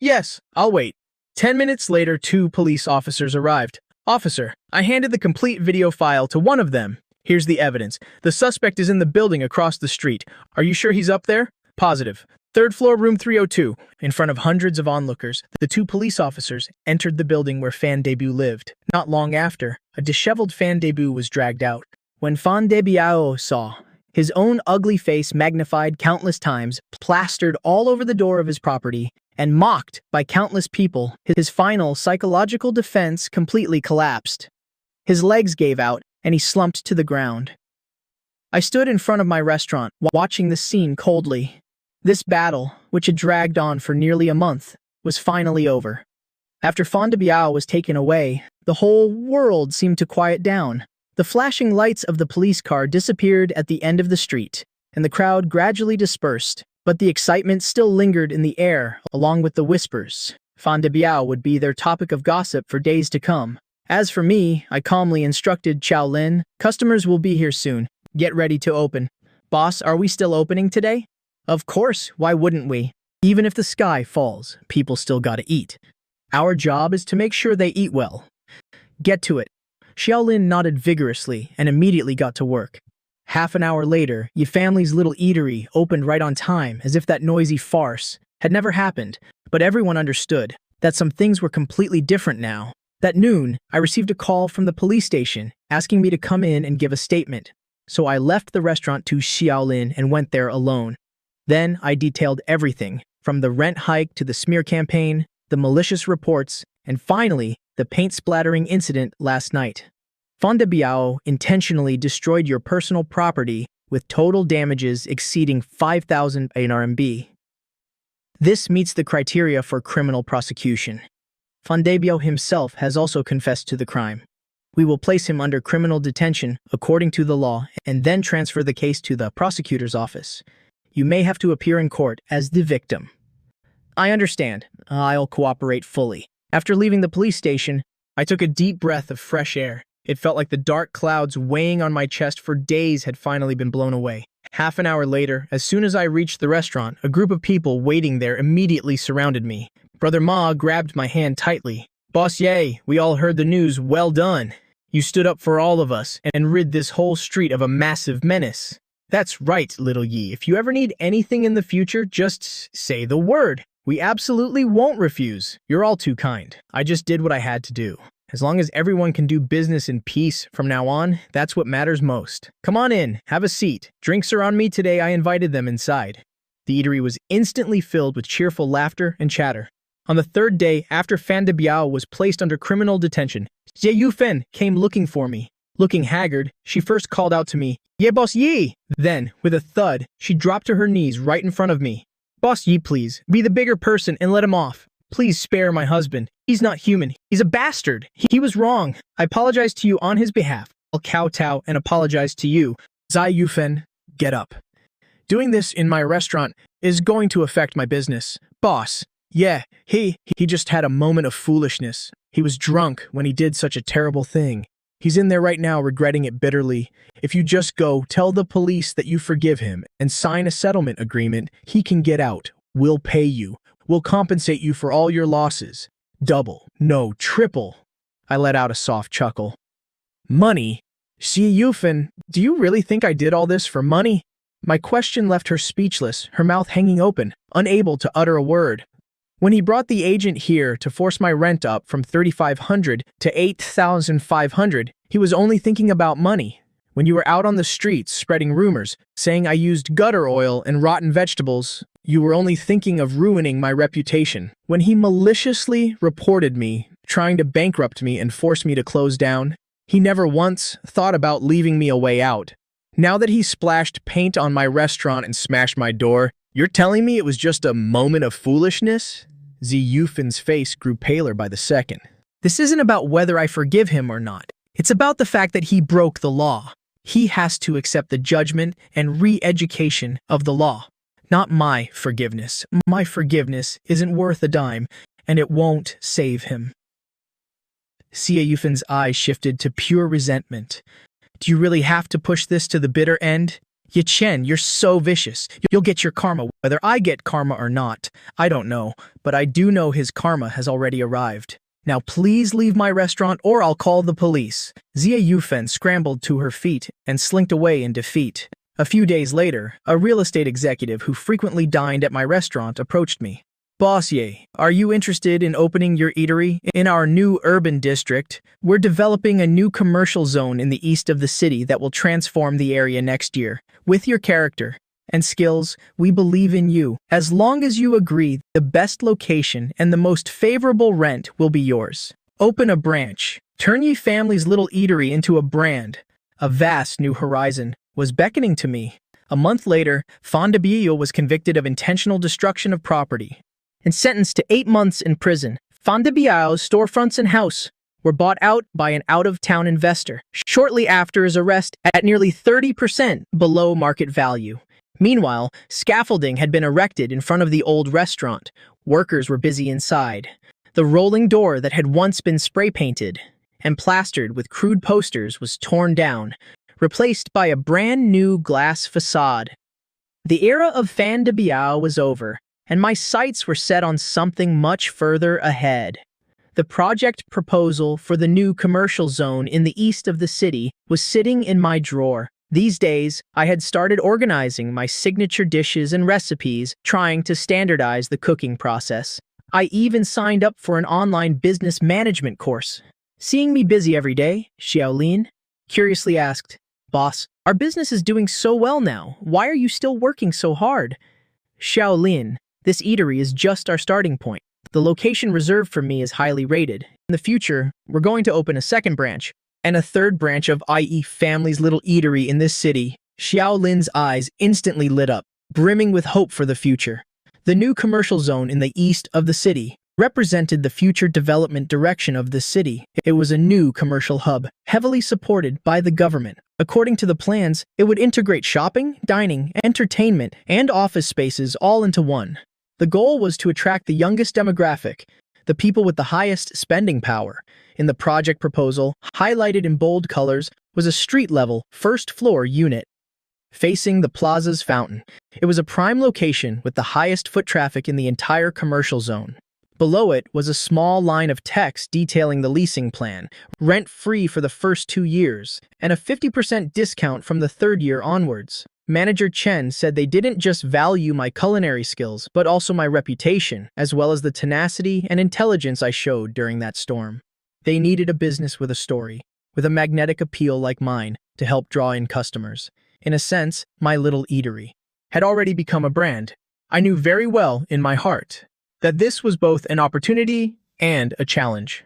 "Yes, I'll wait." 10 minutes later, 2 police officers arrived. "Officer, I handed the complete video file to one of them. Here's the evidence. The suspect is in the building across the street. Are you sure he's up there?" "Positive. 3rd floor, room 302. In front of hundreds of onlookers, the 2 police officers entered the building where Fan Debut lived. Not long after, a disheveled Fan Debut was dragged out. When Fan Debut saw his own ugly face magnified countless times, plastered all over the door of his property, and mocked by countless people, his final psychological defense completely collapsed. His legs gave out, and he slumped to the ground. I stood in front of my restaurant, watching the scene coldly. This battle, which had dragged on for nearly a month, was finally over. After Fan Debut was taken away, the whole world seemed to quiet down. The flashing lights of the police car disappeared at the end of the street, and the crowd gradually dispersed, but the excitement still lingered in the air, along with the whispers. Fan Debut would be their topic of gossip for days to come. As for me, I calmly instructed Xiaolin, "Customers will be here soon. Get ready to open." "Boss, are we still opening today?" "Of course, why wouldn't we? Even if the sky falls, people still gotta eat. Our job is to make sure they eat well. Get to it." Xiaolin nodded vigorously and immediately got to work. Half an hour later, Yi family's little eatery opened right on time, as if that noisy farce had never happened, but everyone understood that some things were completely different now. That noon, I received a call from the police station asking me to come in and give a statement, so I left the restaurant to Xiaolin and went there alone. Then I detailed everything, from the rent hike to the smear campaign, the malicious reports, and finally, the paint-splattering incident last night. Fonda Biao intentionally destroyed your personal property with total damages exceeding 5,000 RMB. This meets the criteria for criminal prosecution. Fonda Biao himself has also confessed to the crime. We will place him under criminal detention according to the law and then transfer the case to the prosecutor's office. You may have to appear in court as the victim. I understand. I'll cooperate fully. After leaving the police station, I took a deep breath of fresh air. It felt like the dark clouds weighing on my chest for days had finally been blown away. Half an hour later, as soon as I reached the restaurant, a group of people waiting there immediately surrounded me. Brother Ma grabbed my hand tightly. "Boss Ye, we all heard the news. Well done. You stood up for all of us and rid this whole street of a massive menace." "That's right, little Yi. If you ever need anything in the future, just say the word. We absolutely won't refuse. You're all too kind. I just did what I had to do. As long as everyone can do business in peace from now on, that's what matters most. Come on in, have a seat. Drinks are on me today. I invited them inside." The eatery was instantly filled with cheerful laughter and chatter. On the third day after Fan De Biao was placed under criminal detention, Jie Yufen came looking for me. Looking haggard, she first called out to me, "Ye Boss Yi!" Then, with a thud, she dropped to her knees right in front of me. "Boss Yi, please, be the bigger person and let him off. Please spare my husband. He's not human. He's a bastard. He was wrong. I apologize to you on his behalf. I'll kowtow and apologize to you. Zai Yufen, get up. Doing this in my restaurant is going to affect my business. Boss, yeah, he just had a moment of foolishness. He was drunk when he did such a terrible thing. He's in there right now regretting it bitterly. If you just go tell the police that you forgive him and sign a settlement agreement, he can get out. We'll pay you. We'll compensate you for all your losses. Double, no, triple." I let out a soft chuckle. "Money? Xie Yufen, do you really think I did all this for money?" My question left her speechless, her mouth hanging open, unable to utter a word. When he brought the agent here to force my rent up from 3,500 to 8,500, he was only thinking about money. When you were out on the streets spreading rumors, saying I used gutter oil and rotten vegetables, you were only thinking of ruining my reputation. When he maliciously reported me, trying to bankrupt me and force me to close down, he never once thought about leaving me a way out. Now that he splashed paint on my restaurant and smashed my door, you're telling me it was just a moment of foolishness? Zi Yufen's face grew paler by the second. This isn't about whether I forgive him or not. It's about the fact that he broke the law. He has to accept the judgment and re-education of the law. Not my forgiveness. My forgiveness isn't worth a dime, and it won't save him. Xie Yufen's eyes shifted to pure resentment. Do you really have to push this to the bitter end? Ye Chen, you're so vicious. You'll get your karma, whether I get karma or not. I don't know, but I do know his karma has already arrived. Now please leave my restaurant or I'll call the police. Xie Yufen scrambled to her feet and slinked away in defeat. A few days later, a real estate executive who frequently dined at my restaurant approached me. Boss Ye, are you interested in opening your eatery in our new urban district? We're developing a new commercial zone in the east of the city that will transform the area next year. With your character and skills, we believe in you. As long as you agree, the best location and the most favorable rent will be yours. Open a branch. Turn Ye family's little eatery into a brand. A vast new horizon was beckoning to me. A month later, Fonda Biao was convicted of intentional destruction of property and sentenced to 8 months in prison. Fonda Biao's storefronts and house were bought out by an out-of-town investor shortly after his arrest at nearly 30% below market value. Meanwhile, scaffolding had been erected in front of the old restaurant. Workers were busy inside. The rolling door that had once been spray-painted and plastered with crude posters was torn down, replaced by a brand-new glass facade. The era of Fan De Biao was over, and my sights were set on something much further ahead. The project proposal for the new commercial zone in the east of the city was sitting in my drawer. These days, I had started organizing my signature dishes and recipes, trying to standardize the cooking process. I even signed up for an online business management course. Seeing me busy every day, Xiaolin curiously asked, "Boss, our business is doing so well now. Why are you still working so hard?" Shaolin, this eatery is just our starting point. The location reserved for me is highly rated. In the future, we're going to open a second branch, and a third branch of i.e. family's little eatery in this city. Xiaolin's eyes instantly lit up, brimming with hope for the future. The new commercial zone in the east of the city represented the future development direction of the city. It was a new commercial hub, heavily supported by the government. According to the plans, it would integrate shopping, dining, entertainment, and office spaces all into one. The goal was to attract the youngest demographic, the people with the highest spending power. In the project proposal, highlighted in bold colors, was a street-level, first-floor unit facing the plaza's fountain. It was a prime location with the highest foot traffic in the entire commercial zone. Below it was a small line of text detailing the leasing plan, rent-free for the first 2 years, and a 50% discount from the third year onwards. Manager Chen said they didn't just value my culinary skills, but also my reputation, as well as the tenacity and intelligence I showed during that storm. They needed a business with a story, with a magnetic appeal like mine, to help draw in customers. In a sense, my little eatery had already become a brand. I knew very well in my heart that this was both an opportunity and a challenge.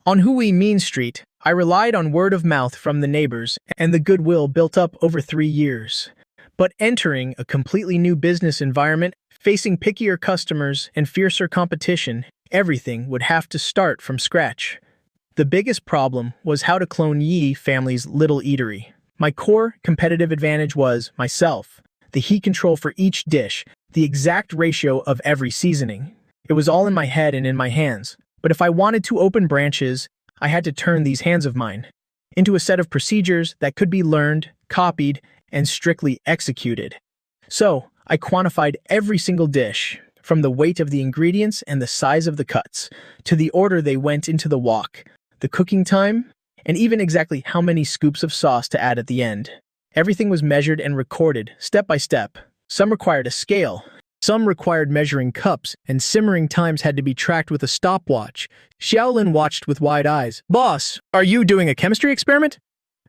On Hui Mean Street, I relied on word of mouth from the neighbors and the goodwill built up over 3 years. But entering a completely new business environment, facing pickier customers and fiercer competition, everything would have to start from scratch. The biggest problem was how to clone Yi family's little eatery. My core competitive advantage was myself, the heat control for each dish, the exact ratio of every seasoning. It was all in my head and in my hands. But if I wanted to open branches, I had to turn these hands of mine into a set of procedures that could be learned, copied, and strictly executed. So, I quantified every single dish, from the weight of the ingredients and the size of the cuts, to the order they went into the wok, the cooking time, and even exactly how many scoops of sauce to add at the end. Everything was measured and recorded, step by step. Some required a scale. Some required measuring cups, and simmering times had to be tracked with a stopwatch. Xiaolin watched with wide eyes. "Boss, are you doing a chemistry experiment?"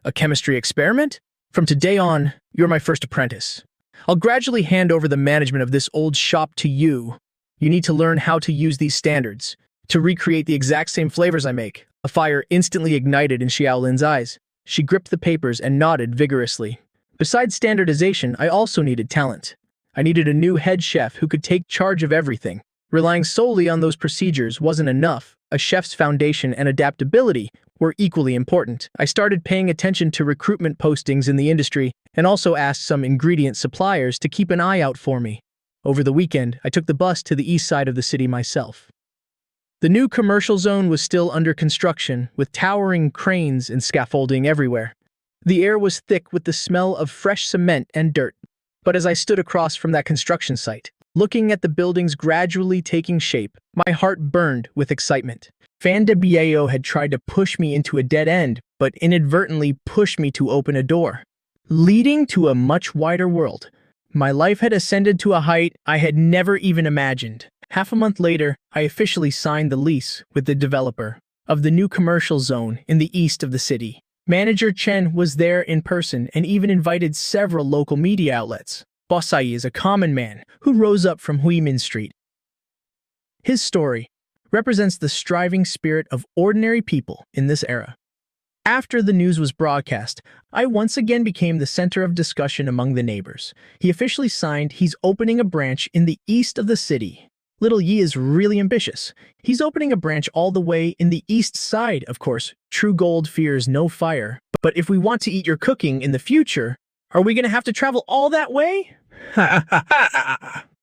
"A chemistry experiment? From today on, you're my first apprentice. I'll gradually hand over the management of this old shop to you. You need to learn how to use these standards to recreate the exact same flavors I make." A fire instantly ignited in Xiaolin's eyes. She gripped the papers and nodded vigorously. Besides standardization, I also needed talent. I needed a new head chef who could take charge of everything. Relying solely on those procedures wasn't enough. A chef's foundation and adaptability were equally important. I started paying attention to recruitment postings in the industry and also asked some ingredient suppliers to keep an eye out for me. Over the weekend, I took the bus to the east side of the city myself. The new commercial zone was still under construction, with towering cranes and scaffolding everywhere. The air was thick with the smell of fresh cement and dirt. But as I stood across from that construction site, looking at the buildings gradually taking shape, my heart burned with excitement. Fan de Biao had tried to push me into a dead end, but inadvertently pushed me to open a door, leading to a much wider world. My life had ascended to a height I had never even imagined. Half a month later, I officially signed the lease with the developer of the new commercial zone in the east of the city. Manager Chen was there in person and even invited several local media outlets. Bossai is a common man who rose up from Huimin Street. His story represents the striving spirit of ordinary people in this era. After the news was broadcast, I once again became the center of discussion among the neighbors. He officially signed he's opening a branch in the east of the city. Little Yi is really ambitious. He's opening a branch all the way in the east side, of course. True gold fears no fire. But if we want to eat your cooking in the future, are we going to have to travel all that way?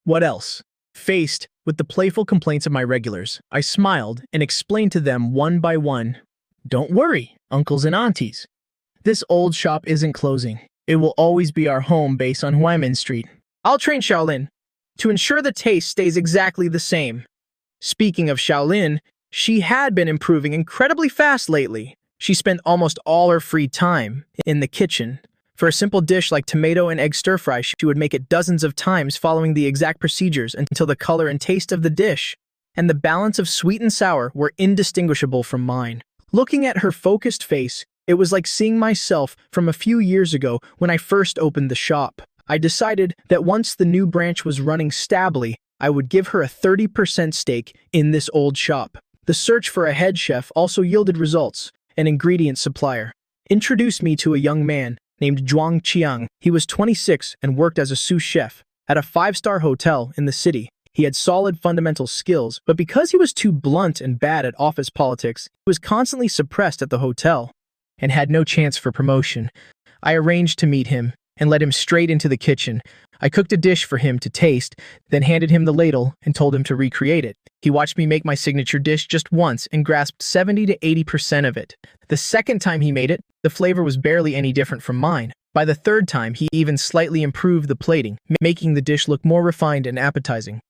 What else? Faced with the playful complaints of my regulars, I smiled and explained to them one by one. Don't worry, uncles and aunties. This old shop isn't closing. It will always be our home base on Huimin Street. I'll train Shaolin to ensure the taste stays exactly the same. Speaking of Shaolin, she had been improving incredibly fast lately. She spent almost all her free time in the kitchen. For a simple dish like tomato and egg stir-fry, she would make it dozens of times following the exact procedures until the color and taste of the dish and the balance of sweet and sour were indistinguishable from mine. Looking at her focused face, it was like seeing myself from a few years ago when I first opened the shop. I decided that once the new branch was running stably, I would give her a 30% stake in this old shop. The search for a head chef also yielded results. An ingredient supplier introduced me to a young man named Zhuang Qiang. He was 26 and worked as a sous chef at a 5-star hotel in the city. He had solid fundamental skills, but because he was too blunt and bad at office politics, he was constantly suppressed at the hotel and had no chance for promotion. I arranged to meet him and led him straight into the kitchen. I cooked a dish for him to taste, then handed him the ladle and told him to recreate it. He watched me make my signature dish just once and grasped 70 to 80% of it. The second time he made it, the flavor was barely any different from mine. By the third time, he even slightly improved the plating, making the dish look more refined and appetizing.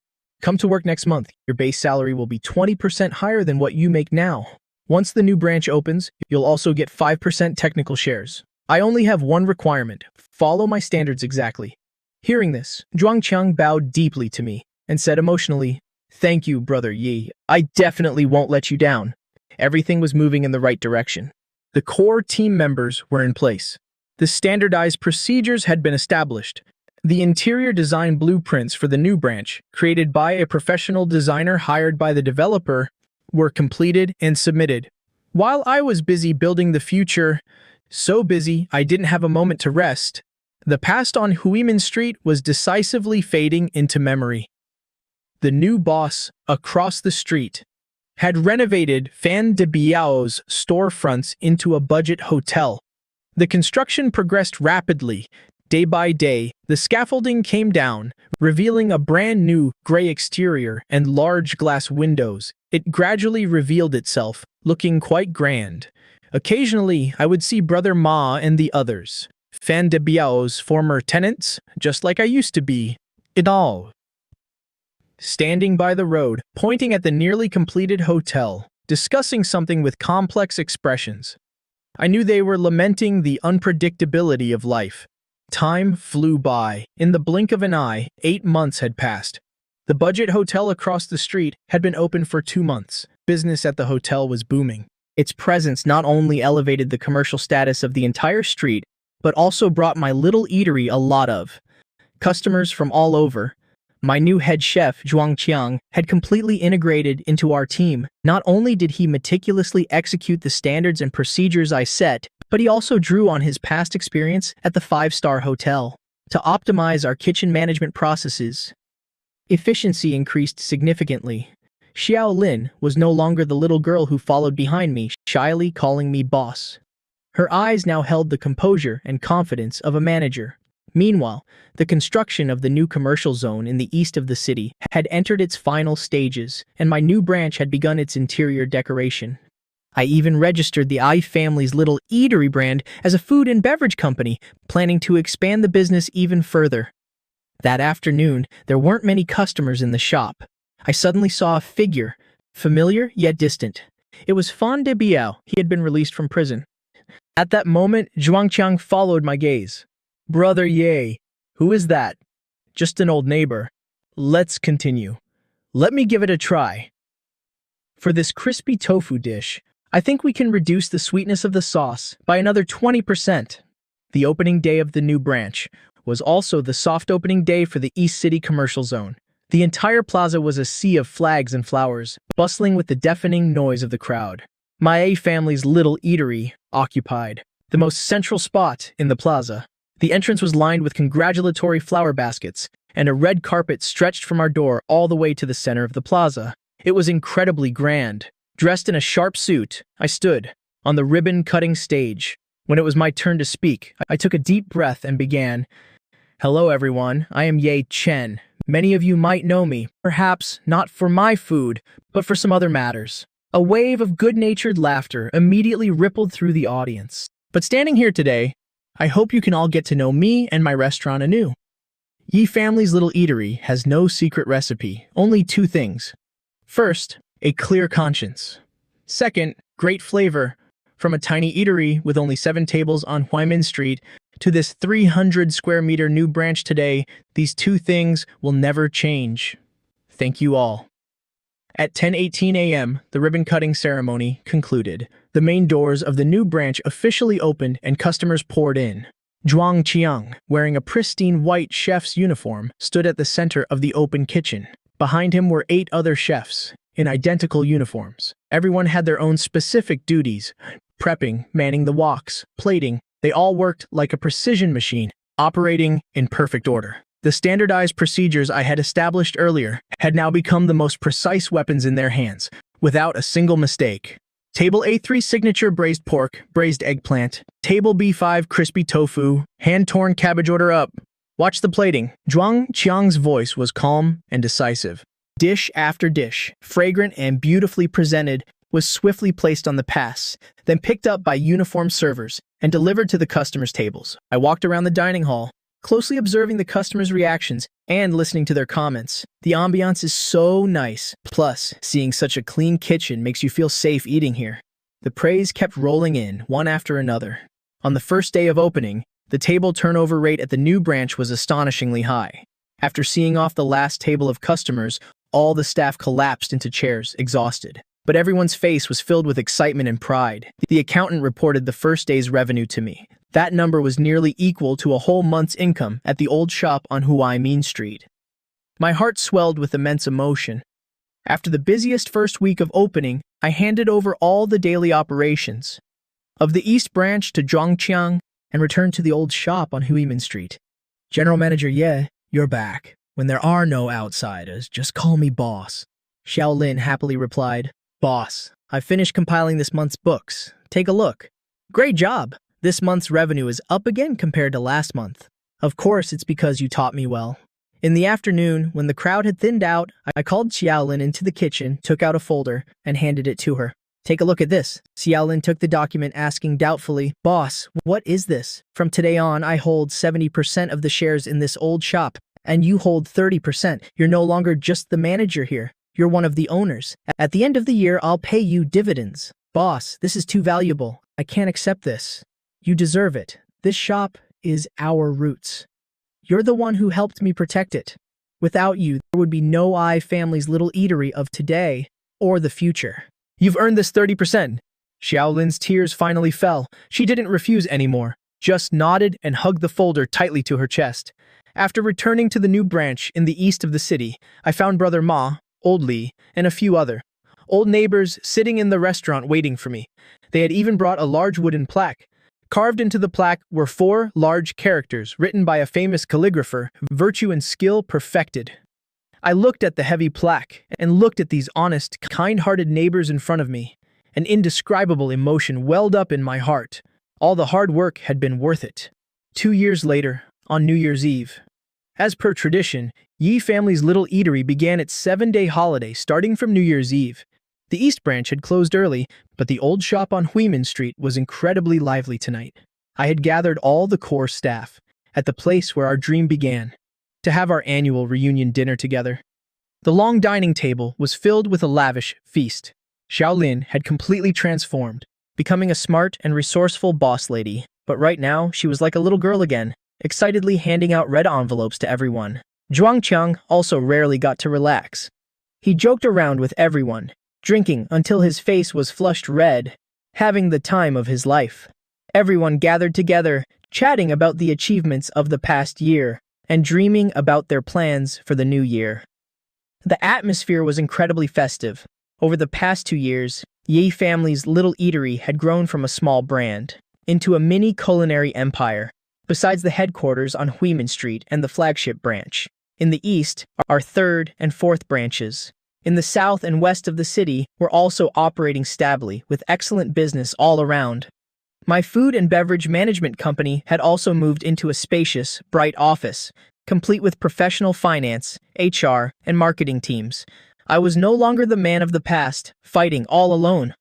Come to work next month. Your base salary will be 20% higher than what you make now. Once the new branch opens, you'll also get 5% technical shares. I only have one requirement. Follow my standards exactly. Hearing this, Zhuang Qiang bowed deeply to me and said emotionally, "Thank you, Brother Yi. I definitely won't let you down." Everything was moving in the right direction. The core team members were in place. The standardized procedures had been established. The interior design blueprints for the new branch, created by a professional designer hired by the developer, were completed and submitted. While I was busy building the future, so busy I didn't have a moment to rest, the past on Huimin Street was decisively fading into memory. The new boss, across the street, had renovated Fan de Biao's storefronts into a budget hotel. The construction progressed rapidly. Day by day, the scaffolding came down, revealing a brand new gray exterior and large glass windows. It gradually revealed itself, looking quite grand. Occasionally, I would see Brother Ma and the others, Fan de Biao's former tenants, just like I used to be, it all. Standing by the road, pointing at the nearly completed hotel, discussing something with complex expressions. I knew they were lamenting the unpredictability of life. Time flew by. In the blink of an eye, 8 months had passed. The budget hotel across the street had been open for 2 months. Business at the hotel was booming. Its presence not only elevated the commercial status of the entire street, but also brought my little eatery a lot of customers from all over. My new head chef, Zhuang Qiang, had completely integrated into our team. Not only did he meticulously execute the standards and procedures I set, but he also drew on his past experience at the 5-star hotel to optimize our kitchen management processes. Efficiency increased significantly. Xiao Lin was no longer the little girl who followed behind me, shyly calling me boss. Her eyes now held the composure and confidence of a manager. Meanwhile, the construction of the new commercial zone in the east of the city had entered its final stages, and my new branch had begun its interior decoration. I even registered the I family's little eatery brand as a food and beverage company, planning to expand the business even further. That afternoon, there weren't many customers in the shop. I suddenly saw a figure, familiar yet distant. It was Fan de Biao. He had been released from prison. At that moment, Zhuang Qiang followed my gaze. "Brother Ye, who is that?" "Just an old neighbor." "Let's continue. Let me give it a try." For this crispy tofu dish, I think we can reduce the sweetness of the sauce by another 20%. The opening day of the new branch was also the soft opening day for the East City commercial zone. The entire plaza was a sea of flags and flowers, bustling with the deafening noise of the crowd. My A family's little eatery occupied the most central spot in the plaza. The entrance was lined with congratulatory flower baskets, and a red carpet stretched from our door all the way to the center of the plaza. It was incredibly grand. Dressed in a sharp suit, I stood on the ribbon-cutting stage. When it was my turn to speak, I took a deep breath and began. "Hello everyone, I am Ye Chen. Many of you might know me, perhaps not for my food, but for some other matters." A wave of good-natured laughter immediately rippled through the audience. But standing here today, I hope you can all get to know me and my restaurant anew. Yi family's little eatery has no secret recipe, only 2 things. First, a clear conscience. Second, great flavor. From a tiny eatery with only 7 tables on Huimin Street to this 300 square meter new branch today, these 2 things will never change. Thank you all. At 10:18 a.m., the ribbon-cutting ceremony concluded. The main doors of the new branch officially opened and customers poured in. Zhuang Qiang, wearing a pristine white chef's uniform, stood at the center of the open kitchen. Behind him were 8 other chefs, in identical uniforms. Everyone had their own specific duties: prepping, manning the woks, plating. They all worked like a precision machine, operating in perfect order. The standardized procedures I had established earlier had now become the most precise weapons in their hands, without a single mistake. Table A3 signature braised pork, braised eggplant. Table B5 crispy tofu, hand-torn cabbage. Order up. Watch the plating. Zhuang Qiang's voice was calm and decisive. Dish after dish, fragrant and beautifully presented, was swiftly placed on the pass, then picked up by uniformed servers and delivered to the customers' tables. I walked around the dining hall, closely observing the customers' reactions and listening to their comments. The ambiance is so nice. Plus, seeing such a clean kitchen makes you feel safe eating here. The praise kept rolling in, one after another. On the first day of opening, the table turnover rate at the new branch was astonishingly high. After seeing off the last table of customers, all the staff collapsed into chairs, exhausted. But everyone's face was filled with excitement and pride. The accountant reported the first day's revenue to me. That number was nearly equal to a whole month's income at the old shop on Huai Main Street. My heart swelled with immense emotion. After the busiest first week of opening, I handed over all the daily operations of the East Branch to Zhuangqiang and returned to the old shop on Huimin Street. General Manager Ye, you're back. When there are no outsiders, just call me boss. Xiao Lin happily replied. Boss, I finished compiling this month's books. Take a look. Great job. This month's revenue is up again compared to last month. Of course, it's because you taught me well. In the afternoon, when the crowd had thinned out, I called Xiaolin into the kitchen, took out a folder, and handed it to her. Take a look at this. Xiaolin took the document, asking doubtfully, Boss, what is this? From today on, I hold 70% of the shares in this old shop, and you hold 30%. You're no longer just the manager here. You're one of the owners. At the end of the year, I'll pay you dividends. Boss, this is too valuable. I can't accept this. You deserve it. This shop is our roots. You're the one who helped me protect it. Without you, there would be no I family's little eatery of today or the future. You've earned this 30%. Xiaolin's tears finally fell. She didn't refuse anymore, just nodded and hugged the folder tightly to her chest. After returning to the new branch in the east of the city, I found Brother Ma, Old Li, and a few other old neighbors sitting in the restaurant waiting for me. They had even brought a large wooden plaque. Carved into the plaque were 4 large characters written by a famous calligrapher, virtue and skill perfected. I looked at the heavy plaque and looked at these honest, kind-hearted neighbors in front of me. An indescribable emotion welled up in my heart. All the hard work had been worth it. 2 years later, on New Year's Eve, as per tradition, Yi family's little eatery began its 7-day holiday starting from New Year's Eve. The East Branch had closed early, but the old shop on Huimin Street was incredibly lively tonight. I had gathered all the core staff at the place where our dream began, to have our annual reunion dinner together. The long dining table was filled with a lavish feast. Xiaolin had completely transformed, becoming a smart and resourceful boss lady, but right now she was like a little girl again, excitedly handing out red envelopes to everyone. Zhuangqiang also rarely got to relax. He joked around with everyone, drinking until his face was flushed red, having the time of his life. Everyone gathered together, chatting about the achievements of the past year and dreaming about their plans for the new year. The atmosphere was incredibly festive. Over the past 2 years, Yi family's little eatery had grown from a small brand into a mini culinary empire. Besides the headquarters on Huimin Street and the flagship branch, in the east are 3rd and 4th branches. In the south and west of the city were also operating stably with excellent business all around. My food and beverage management company had also moved into a spacious, bright office, complete with professional finance, HR, and marketing teams. I was no longer the man of the past, fighting all alone.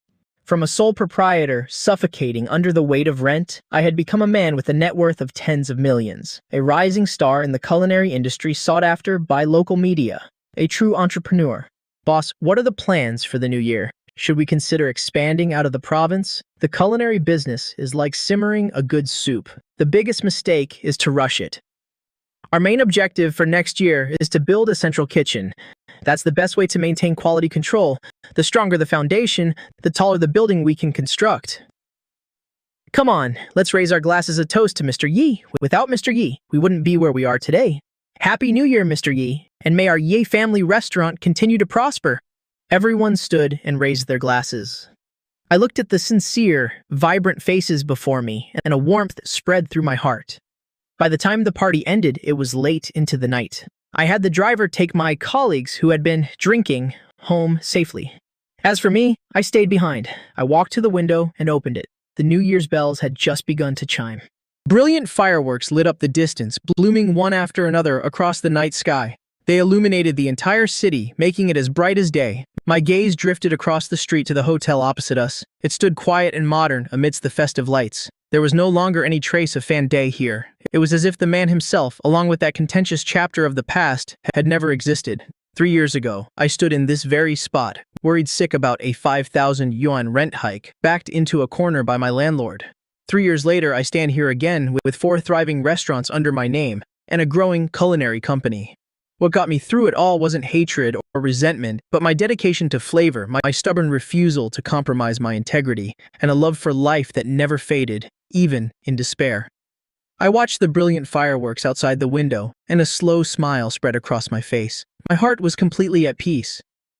From a sole proprietor suffocating under the weight of rent, I had become a man with a net worth of tens of millions, a rising star in the culinary industry sought after by local media, a true entrepreneur. Boss, what are the plans for the new year? Should we consider expanding out of the province? The culinary business is like simmering a good soup. The biggest mistake is to rush it. Our main objective for next year is to build a central kitchen. That's the best way to maintain quality control. The stronger the foundation, the taller the building we can construct. Come on, let's raise our glasses a toast to Mr. Yi. Without Mr. Yi, we wouldn't be where we are today. Happy New Year, Mr. Yi, and may our Yi family restaurant continue to prosper. Everyone stood and raised their glasses. I looked at the sincere, vibrant faces before me, and a warmth spread through my heart. By the time the party ended, it was late into the night. I had the driver take my colleagues who had been drinking home safely. As for me, I stayed behind. I walked to the window and opened it. The New Year's bells had just begun to chime. Brilliant fireworks lit up the distance, blooming one after another across the night sky. They illuminated the entire city, making it as bright as day. My gaze drifted across the street to the hotel opposite us. It stood quiet and modern amidst the festive lights. There was no longer any trace of Fan Day here. It was as if the man himself, along with that contentious chapter of the past, had never existed. 3 years ago, I stood in this very spot, worried sick about a 5,000 yuan rent hike, backed into a corner by my landlord. 3 years later, I stand here again with 4 thriving restaurants under my name and a growing culinary company. What got me through it all wasn't hatred or resentment, but my dedication to flavor, my stubborn refusal to compromise my integrity, and a love for life that never faded, even in despair. I watched the brilliant fireworks outside the window, and a slow smile spread across my face. My heart was completely at peace.